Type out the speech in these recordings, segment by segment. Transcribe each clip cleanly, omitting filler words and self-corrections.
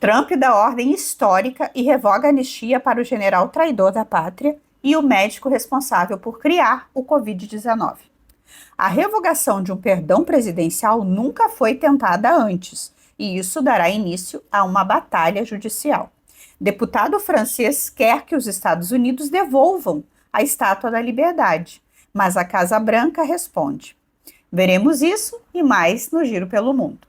Trump dá ordem histórica e revoga a anistia para o general traidor da pátria e o médico responsável por criar o Covid-19. A revogação de um perdão presidencial nunca foi tentada antes, e isso dará início a uma batalha judicial. Deputado francês quer que os Estados Unidos devolvam a Estátua da Liberdade, mas a Casa Branca responde. Veremos isso e mais no Giro pelo Mundo.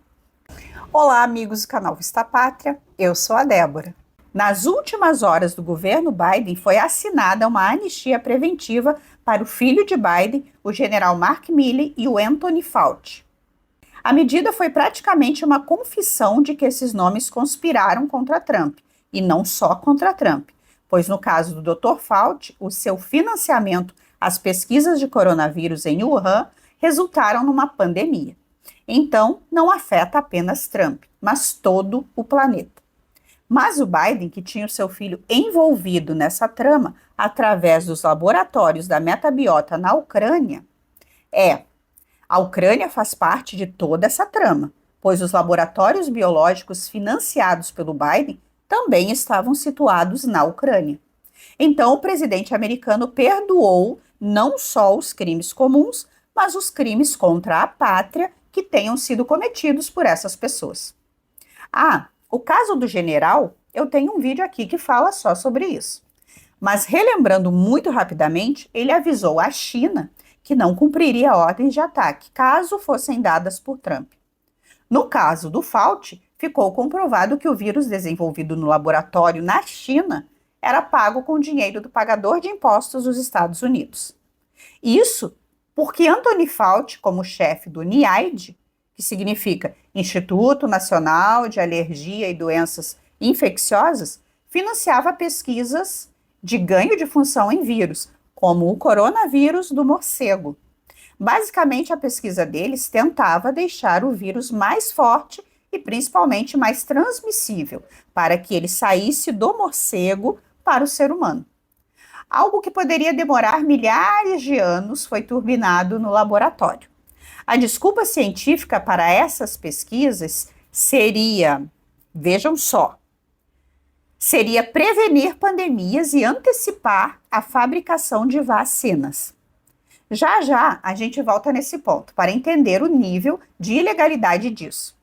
Olá, amigos do canal Vista Pátria, eu sou a Débora. Nas últimas horas do governo Biden foi assinada uma anistia preventiva para o filho de Biden, o general Mark Milley e o Anthony Fauci. A medida foi praticamente uma confissão de que esses nomes conspiraram contra Trump, e não só contra Trump, pois no caso do Dr. Fauci, o seu financiamento às pesquisas de coronavírus em Wuhan resultaram numa pandemia. Então, não afeta apenas Trump, mas todo o planeta. Mas o Biden, que tinha o seu filho envolvido nessa trama através dos laboratórios da Metabiota na Ucrânia, a Ucrânia faz parte de toda essa trama, pois os laboratórios biológicos financiados pelo Biden também estavam situados na Ucrânia. Então, o presidente americano perdoou não só os crimes comuns, mas os crimes contra a pátria que tenham sido cometidos por essas pessoas. O caso do general, eu tenho um vídeo aqui que fala só sobre isso. Mas relembrando muito rapidamente, ele avisou a China que não cumpriria ordens de ataque, caso fossem dadas por Trump. No caso do Fauci, ficou comprovado que o vírus desenvolvido no laboratório na China era pago com dinheiro do pagador de impostos dos Estados Unidos. Isso porque Anthony Fauci, como chefe do NIAID, que significa Instituto Nacional de Alergia e Doenças Infecciosas, financiava pesquisas de ganho de função em vírus, como o coronavírus do morcego. Basicamente, a pesquisa deles tentava deixar o vírus mais forte e principalmente mais transmissível, para que ele saísse do morcego para o ser humano. Algo que poderia demorar milhares de anos foi turbinado no laboratório. A desculpa científica para essas pesquisas seria, vejam só, seria prevenir pandemias e antecipar a fabricação de vacinas. Já já a gente volta nesse ponto para entender o nível de ilegalidade disso.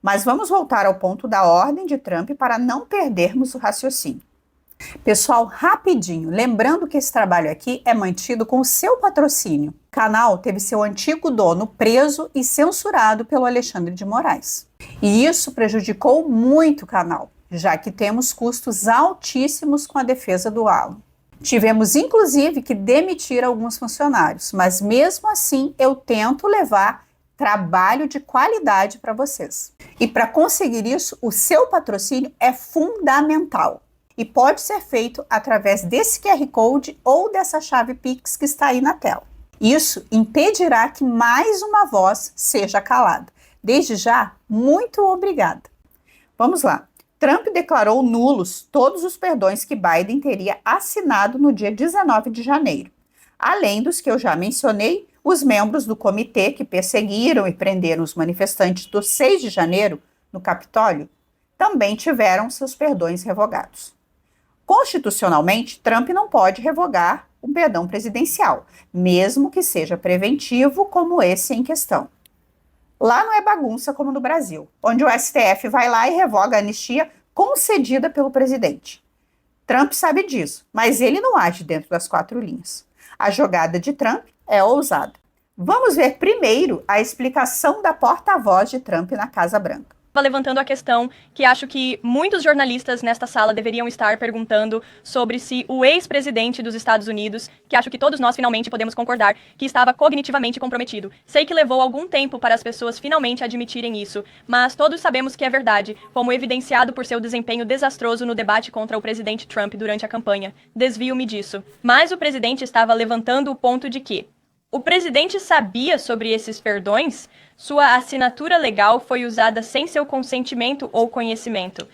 Mas vamos voltar ao ponto da ordem de Trump para não perdermos o raciocínio. Pessoal, rapidinho, lembrando que esse trabalho aqui é mantido com o seu patrocínio. O canal teve seu antigo dono preso e censurado pelo Alexandre de Moraes. E isso prejudicou muito o canal, já que temos custos altíssimos com a defesa do Alan. Tivemos inclusive que demitir alguns funcionários, mas mesmo assim eu tento levar trabalho de qualidade para vocês. E para conseguir isso, o seu patrocínio é fundamental. E pode ser feito através desse QR Code ou dessa chave Pix que está aí na tela. Isso impedirá que mais uma voz seja calada. Desde já, muito obrigada. Vamos lá. Trump declarou nulos todos os perdões que Biden teria assinado no dia 19 de janeiro. Além dos que eu já mencionei, os membros do comitê que perseguiram e prenderam os manifestantes do 6 de janeiro no Capitólio também tiveram seus perdões revogados. Constitucionalmente, Trump não pode revogar um perdão presidencial, mesmo que seja preventivo como esse em questão. Lá não é bagunça como no Brasil, onde o STF vai lá e revoga a anistia concedida pelo presidente. Trump sabe disso, mas ele não age dentro das 4 linhas. A jogada de Trump é ousada. Vamos ver primeiro a explicação da porta-voz de Trump na Casa Branca. Levantando a questão que acho que muitos jornalistas nesta sala deveriam estar perguntando sobre se o ex-presidente dos Estados Unidos, que acho que todos nós finalmente podemos concordar, que estava cognitivamente comprometido. Sei que levou algum tempo para as pessoas finalmente admitirem isso, mas todos sabemos que é verdade, como evidenciado por seu desempenho desastroso no debate contra o presidente Trump durante a campanha. Desvio-me disso. Mas o presidente estava levantando o ponto de que o presidente sabia sobre esses perdões? Sua assinatura legal foi usada sem seu consentimento ou conhecimento.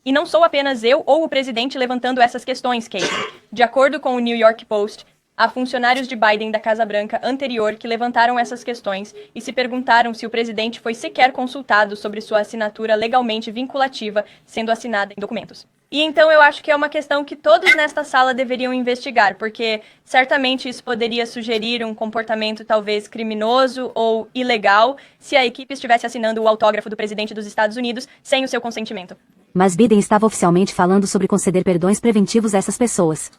E não sou apenas eu ou o presidente levantando essas questões, Caitlin. De acordo com o New York Post, Há funcionários de Biden da Casa Branca anterior que levantaram essas questões e se perguntaram se o presidente foi sequer consultado sobre sua assinatura legalmente vinculativa sendo assinada em documentos. E então eu acho que é uma questão que todos nesta sala deveriam investigar, porque certamente isso poderia sugerir um comportamento talvez criminoso ou ilegal se a equipe estivesse assinando o autógrafo do presidente dos Estados Unidos sem o seu consentimento. Mas Biden estava oficialmente falando sobre conceder perdões preventivos a essas pessoas.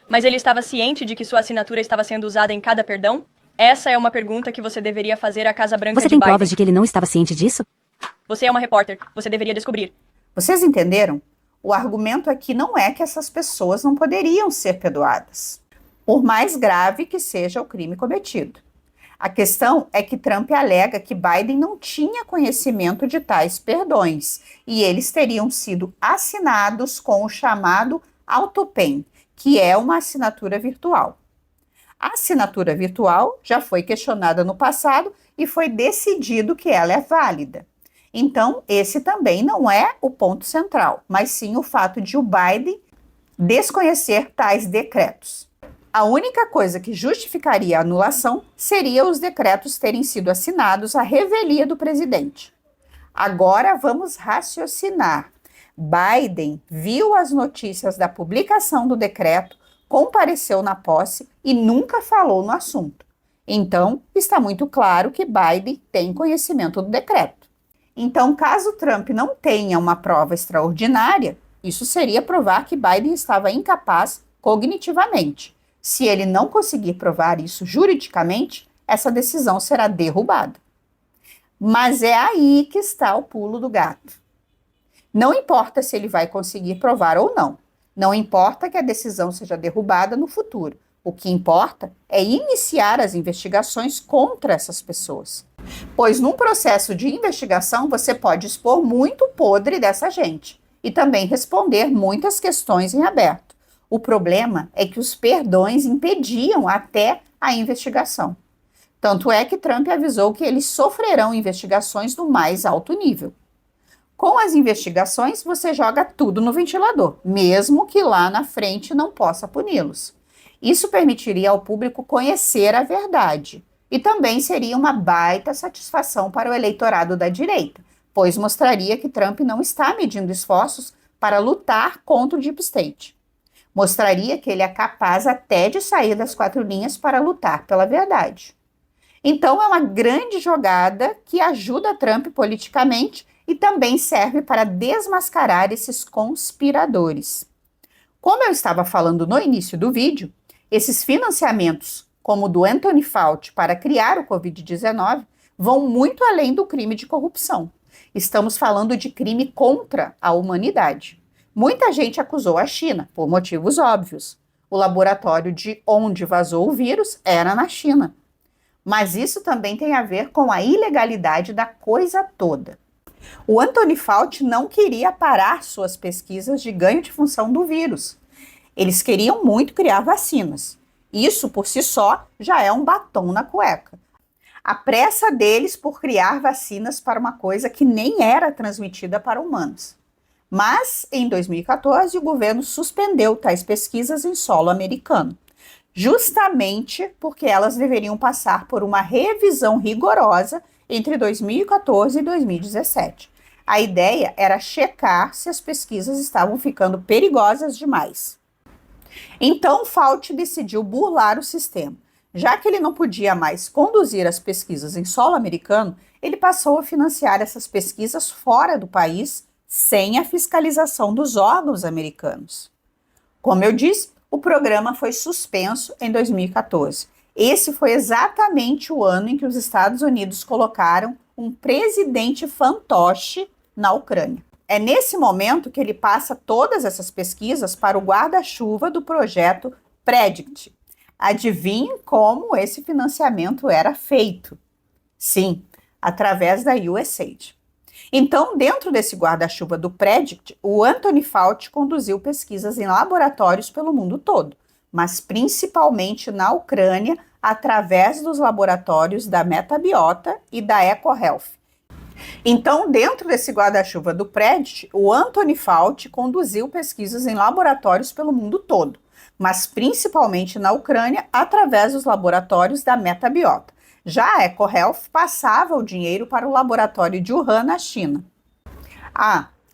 Mas ele estava ciente de que sua assinatura estava sendo usada em cada perdão? Essa é uma pergunta que você deveria fazer à Casa Branca Você de tem Biden. provas de que ele não estava ciente disso? Você é uma repórter, você deveria descobrir. Vocês entenderam? O argumento aqui não é que essas pessoas não poderiam ser perdoadas, por mais grave que seja o crime cometido. A questão é que Trump alega que Biden não tinha conhecimento de tais perdões e eles teriam sido assinados com o chamado AutoPen, que é uma assinatura virtual. A assinatura virtual já foi questionada no passado e foi decidido que ela é válida. Então, esse também não é o ponto central, mas sim o fato de o Biden desconhecer tais decretos. A única coisa que justificaria a anulação seria os decretos terem sido assinados à revelia do presidente. Agora vamos raciocinar. Biden viu as notícias da publicação do decreto, compareceu na posse e nunca falou no assunto. Então, está muito claro que Biden tem conhecimento do decreto. Então, caso Trump não tenha uma prova extraordinária, isso seria provar que Biden estava incapaz cognitivamente. Se ele não conseguir provar isso juridicamente, essa decisão será derrubada. Mas é aí que está o pulo do gato. Não importa se ele vai conseguir provar ou não. Não importa que a decisão seja derrubada no futuro. O que importa é iniciar as investigações contra essas pessoas. Pois num processo de investigação você pode expor muito podre dessa gente e também responder muitas questões em aberto. O problema é que os perdões impediam até a investigação. Tanto é que Trump avisou que eles sofrerão investigações no mais alto nível. Com as investigações, você joga tudo no ventilador, mesmo que lá na frente não possa puni-los. Isso permitiria ao público conhecer a verdade. E também seria uma baita satisfação para o eleitorado da direita, pois mostraria que Trump não está medindo esforços para lutar contra o Deep State. Mostraria que ele é capaz até de sair das quatro linhas para lutar pela verdade. Então é uma grande jogada que ajuda Trump politicamente e também serve para desmascarar esses conspiradores. Como eu estava falando no início do vídeo, esses financiamentos, como o do Anthony Fauci para criar o Covid-19, vão muito além do crime de corrupção. Estamos falando de crime contra a humanidade. Muita gente acusou a China, por motivos óbvios. O laboratório de onde vazou o vírus era na China. Mas isso também tem a ver com a ilegalidade da coisa toda. O Anthony Fauci não queria parar suas pesquisas de ganho de função do vírus. Eles queriam muito criar vacinas. Isso, por si só, já é um batom na cueca. A pressa deles por criar vacinas para uma coisa que nem era transmitida para humanos. Mas, em 2014, o governo suspendeu tais pesquisas em solo americano, justamente porque elas deveriam passar por uma revisão rigorosa entre 2014 e 2017. A ideia era checar se as pesquisas estavam ficando perigosas demais. Então, Fauci decidiu burlar o sistema. Já que ele não podia mais conduzir as pesquisas em solo americano, ele passou a financiar essas pesquisas fora do país, sem a fiscalização dos órgãos americanos. Como eu disse, o programa foi suspenso em 2014. Esse foi exatamente o ano em que os Estados Unidos colocaram um presidente fantoche na Ucrânia. É nesse momento que ele passa todas essas pesquisas para o guarda-chuva do projeto Predict. Adivinhem como esse financiamento era feito? Sim, através da USAID. Então, dentro desse guarda-chuva do Predict, o Anthony Fauci conduziu pesquisas em laboratórios pelo mundo todo, mas principalmente na Ucrânia, através dos laboratórios da Metabiota e da EcoHealth. Então, dentro desse guarda-chuva do Predict, o Anthony Fauci conduziu pesquisas em laboratórios pelo mundo todo, mas principalmente na Ucrânia através dos laboratórios da Metabiota. Já a EcoHealth passava o dinheiro para o laboratório de Wuhan, na China.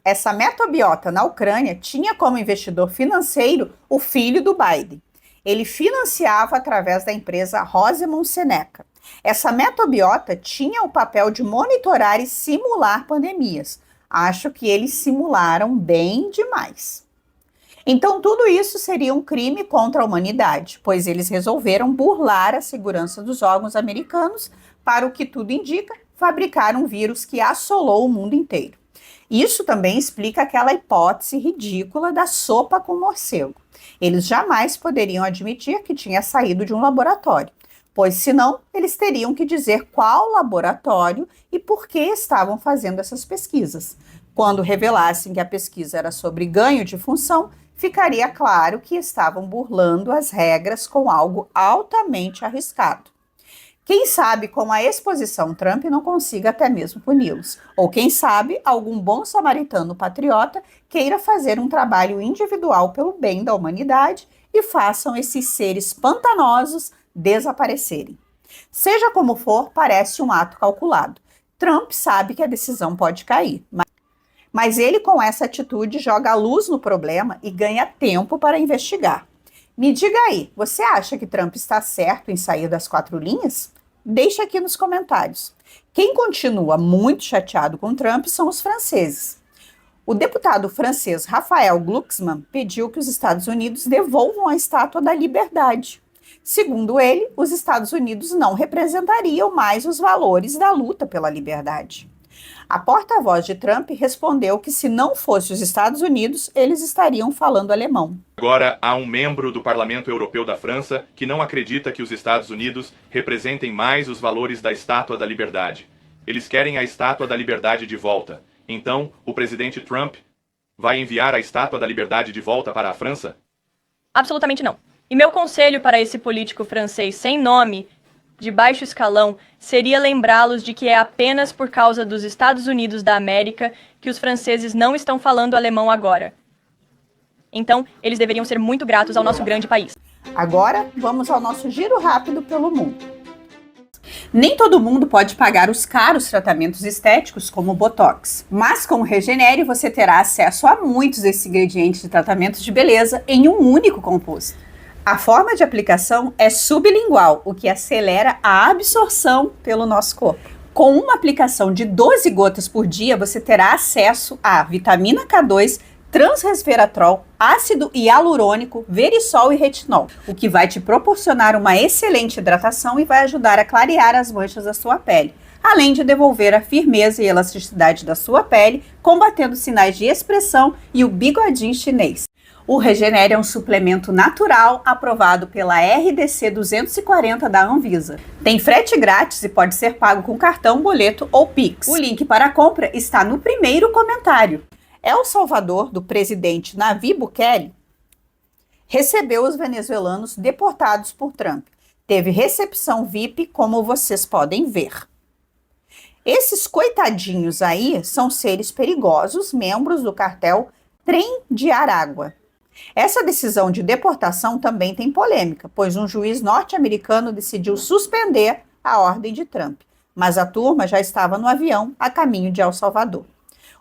Essa Metabiota na Ucrânia tinha como investidor financeiro o filho do Biden. Ele financiava através da empresa Rosemont Seneca. Essa Metabiota tinha o papel de monitorar e simular pandemias. Acho que eles simularam bem demais. Então, tudo isso seria um crime contra a humanidade, pois eles resolveram burlar a segurança dos órgãos americanos para, o que tudo indica, fabricar um vírus que assolou o mundo inteiro. Isso também explica aquela hipótese ridícula da sopa com morcego. Eles jamais poderiam admitir que tinha saído de um laboratório, pois senão eles teriam que dizer qual laboratório e por que estavam fazendo essas pesquisas. Quando revelassem que a pesquisa era sobre ganho de função, ficaria claro que estavam burlando as regras com algo altamente arriscado. Quem sabe com a exposição Trump não consiga até mesmo puni-los. Ou quem sabe algum bom samaritano patriota queira fazer um trabalho individual pelo bem da humanidade e façam esses seres pantanosos desaparecerem. Seja como for, parece um ato calculado. Trump sabe que a decisão pode cair, mas ele com essa atitude joga a luz no problema e ganha tempo para investigar. Me diga aí, você acha que Trump está certo em sair das 4 linhas? Deixa aqui nos comentários. Quem continua muito chateado com Trump são os franceses. O deputado francês Raphael Glucksmann pediu que os Estados Unidos devolvam a Estátua da Liberdade. Segundo ele, os Estados Unidos não representariam mais os valores da luta pela liberdade. A porta-voz de Trump respondeu que se não fosse os Estados Unidos, eles estariam falando alemão. Agora, há um membro do Parlamento Europeu da França que não acredita que os Estados Unidos representem mais os valores da Estátua da Liberdade. Eles querem a Estátua da Liberdade de volta. Então, o presidente Trump vai enviar a Estátua da Liberdade de volta para a França? Absolutamente não. E meu conselho para esse político francês sem nome, de baixo escalão, seria lembrá-los de que é apenas por causa dos Estados Unidos da América que os franceses não estão falando alemão agora. Então, eles deveriam ser muito gratos ao nosso grande país. Agora, vamos ao nosso giro rápido pelo mundo. Nem todo mundo pode pagar os caros tratamentos estéticos como o Botox, mas com o Regenere você terá acesso a muitos desses ingredientes de tratamentos de beleza em um único composto. A forma de aplicação é sublingual, o que acelera a absorção pelo nosso corpo. Com uma aplicação de 12 gotas por dia, você terá acesso a vitamina K2, transresveratrol, ácido hialurônico, verisol e retinol, o que vai te proporcionar uma excelente hidratação e vai ajudar a clarear as manchas da sua pele, além de devolver a firmeza e elasticidade da sua pele, combatendo sinais de expressão e o bigodinho chinês. O Regenere é um suplemento natural aprovado pela RDC 240 da Anvisa. Tem frete grátis e pode ser pago com cartão, boleto ou Pix. O link para a compra está no primeiro comentário. El Salvador, do presidente Nayib Bukele, recebeu os venezuelanos deportados por Trump. Teve recepção VIP, como vocês podem ver. Esses coitadinhos aí são seres perigosos, membros do cartel Trem de Aragua. Essa decisão de deportação também tem polêmica, pois um juiz norte-americano decidiu suspender a ordem de Trump, mas a turma já estava no avião a caminho de El Salvador.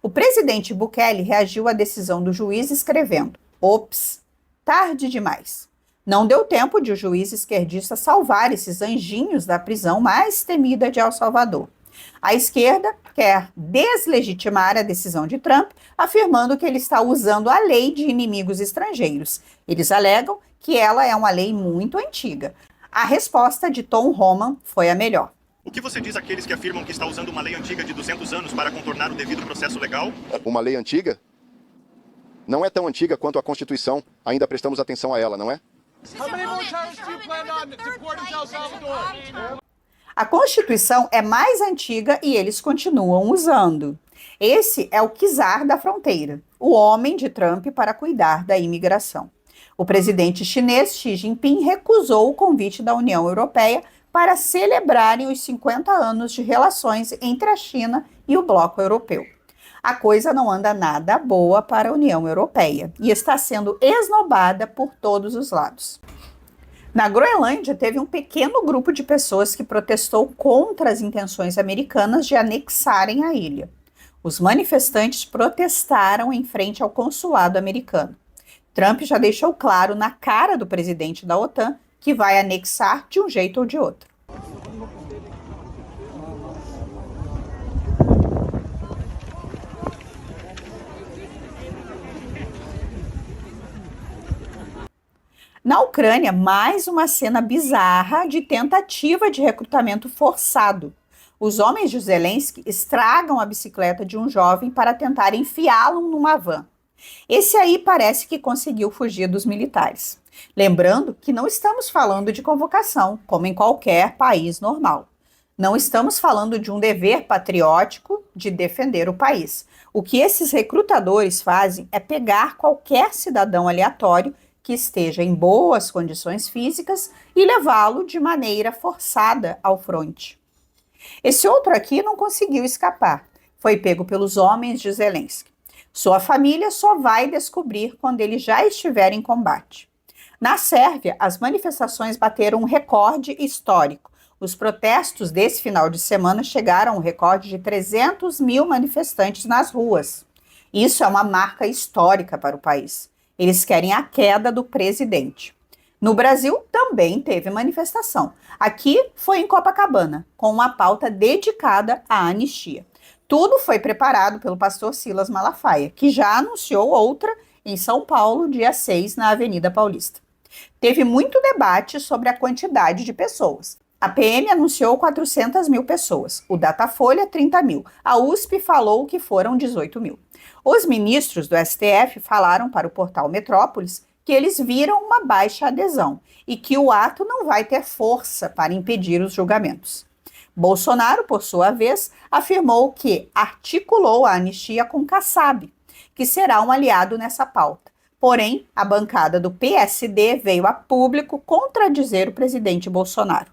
O presidente Bukele reagiu à decisão do juiz escrevendo: "Ops, tarde demais." Não deu tempo de o juiz esquerdista salvar esses anjinhos da prisão mais temida de El Salvador. A esquerda quer deslegitimar a decisão de Trump, afirmando que ele está usando a lei de inimigos estrangeiros. Eles alegam que ela é uma lei muito antiga. A resposta de Tom Homan foi a melhor. O que você diz àqueles que afirmam que está usando uma lei antiga de 200 anos para contornar o devido processo legal? Uma lei antiga? Não é tão antiga quanto a Constituição. Ainda prestamos atenção a ela, não é? A Constituição é mais antiga e eles continuam usando. Esse é o czar da fronteira, o homem de Trump para cuidar da imigração. O presidente chinês Xi Jinping recusou o convite da União Europeia para celebrarem os 50 anos de relações entre a China e o bloco europeu. A coisa não anda nada boa para a União Europeia e está sendo esnobada por todos os lados. Na Groenlândia, teve um pequeno grupo de pessoas que protestou contra as intenções americanas de anexarem a ilha. Os manifestantes protestaram em frente ao consulado americano. Trump já deixou claro na cara do presidente da OTAN que vai anexar de um jeito ou de outro. Na Ucrânia, mais uma cena bizarra de tentativa de recrutamento forçado. Os homens de Zelensky estragam a bicicleta de um jovem para tentar enfiá-lo numa van. Esse aí parece que conseguiu fugir dos militares. Lembrando que não estamos falando de convocação, como em qualquer país normal. Não estamos falando de um dever patriótico de defender o país. O que esses recrutadores fazem é pegar qualquer cidadão aleatório que esteja em boas condições físicas e levá-lo de maneira forçada ao fronte. Esse outro aqui não conseguiu escapar. Foi pego pelos homens de Zelensky. Sua família só vai descobrir quando ele já estiver em combate. Na Sérvia, as manifestações bateram um recorde histórico. Os protestos desse final de semana chegaram ao recorde de 300 mil manifestantes nas ruas. Isso é uma marca histórica para o país. Eles querem a queda do presidente. No Brasil, também teve manifestação. Aqui foi em Copacabana, com uma pauta dedicada à anistia. Tudo foi preparado pelo pastor Silas Malafaia, que já anunciou outra em São Paulo, dia 6, na Avenida Paulista. Teve muito debate sobre a quantidade de pessoas. A PM anunciou 400 mil pessoas, o Datafolha 30 mil, a USP falou que foram 18 mil. Os ministros do STF falaram para o portal Metrópolis que eles viram uma baixa adesão e que o ato não vai ter força para impedir os julgamentos. Bolsonaro, por sua vez, afirmou que articulou a anistia com Kassab, que será um aliado nessa pauta. Porém, a bancada do PSD veio a público contradizer o presidente Bolsonaro.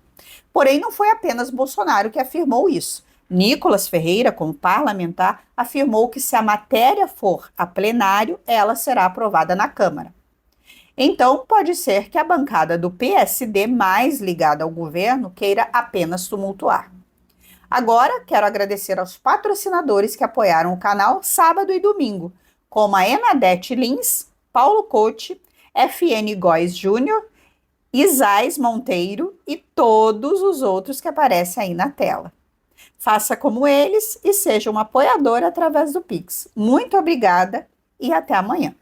Porém, não foi apenas Bolsonaro que afirmou isso. Nicolas Ferreira, como parlamentar, afirmou que se a matéria for a plenário, ela será aprovada na Câmara. Então, pode ser que a bancada do PSD, mais ligada ao governo, queira apenas tumultuar. Agora, quero agradecer aos patrocinadores que apoiaram o canal sábado e domingo, como a Enadete Lins, Paulo Cote, FN Góes Júnior, Isais Monteiro e todos os outros que aparecem aí na tela. Faça como eles e seja um apoiador através do Pix. Muito obrigada e até amanhã.